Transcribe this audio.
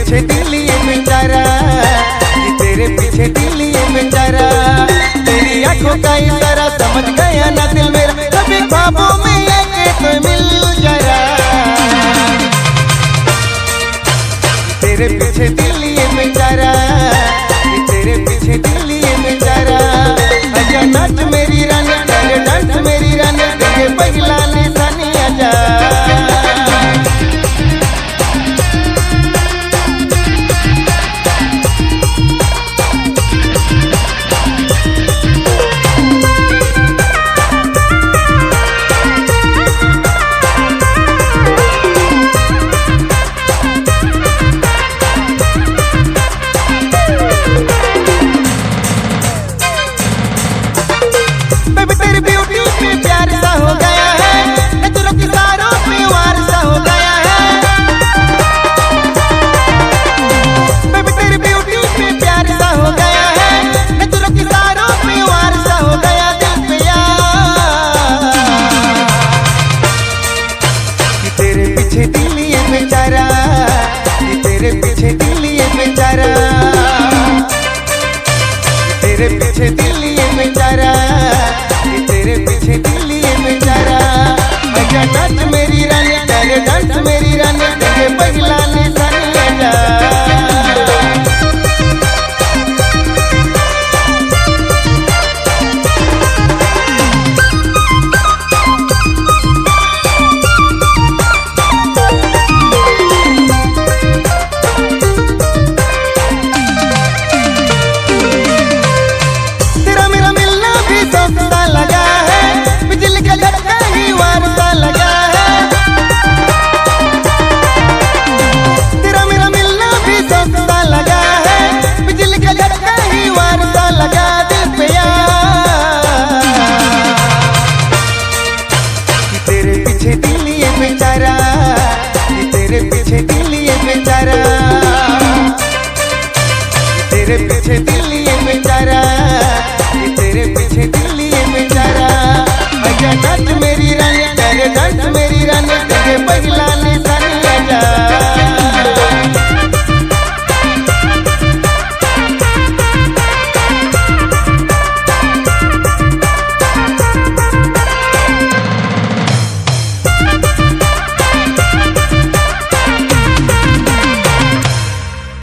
पीछे दिल ये बेचारा, तेरे पीछे दिल ये बेचारा। तेरी आंखों का इशारा समझ गया ना दिल मेरा, कभी ख्वाबों में आके तो मिल जरा। तेरे पीछे दिल ये बेचारा, तेरे पीछे दिल ये बेचारा। आजा नाच मेरी रानी, अरे डांस मेरी रानी, तेरे पगला निशानी आजा। तेरी ब्यूटी पे प्यार सा हो गया है, नजरों की सारों पे वार सा हो गया है। बेबी तेरी ब्यूटी पे प्यार सा हो गया है, नजरों की सारों पे वार सा हो गया दिल पे यार। कि तेरे पीछे दिल ये बेचारा, कि तेरे पीछे दिल ये बेचारा, तेरे पीछे दिल ये बेचारा, तेरे पीछे दिल ये बेचारा। आजा नाच मेरी रानी, अरे डांस मेरी रानी, तेरे पगला निशानी आजा। तेरा मेरा मिलना भी सस्ता लगा है, बिजली का झटका ही वारसा लगा है। तेरा मेरा मिलना भी सस्ता लगा है, बिजली का झटका ही वारसा लगा दिल पे यार। कि तेरे पीछे दिल ये बेचारा, कि तेरे पीछे दिल ये बेचारा, तेरे पीछे दिल ये बेचारा, तेरे पीछे दिल ये बेचारा।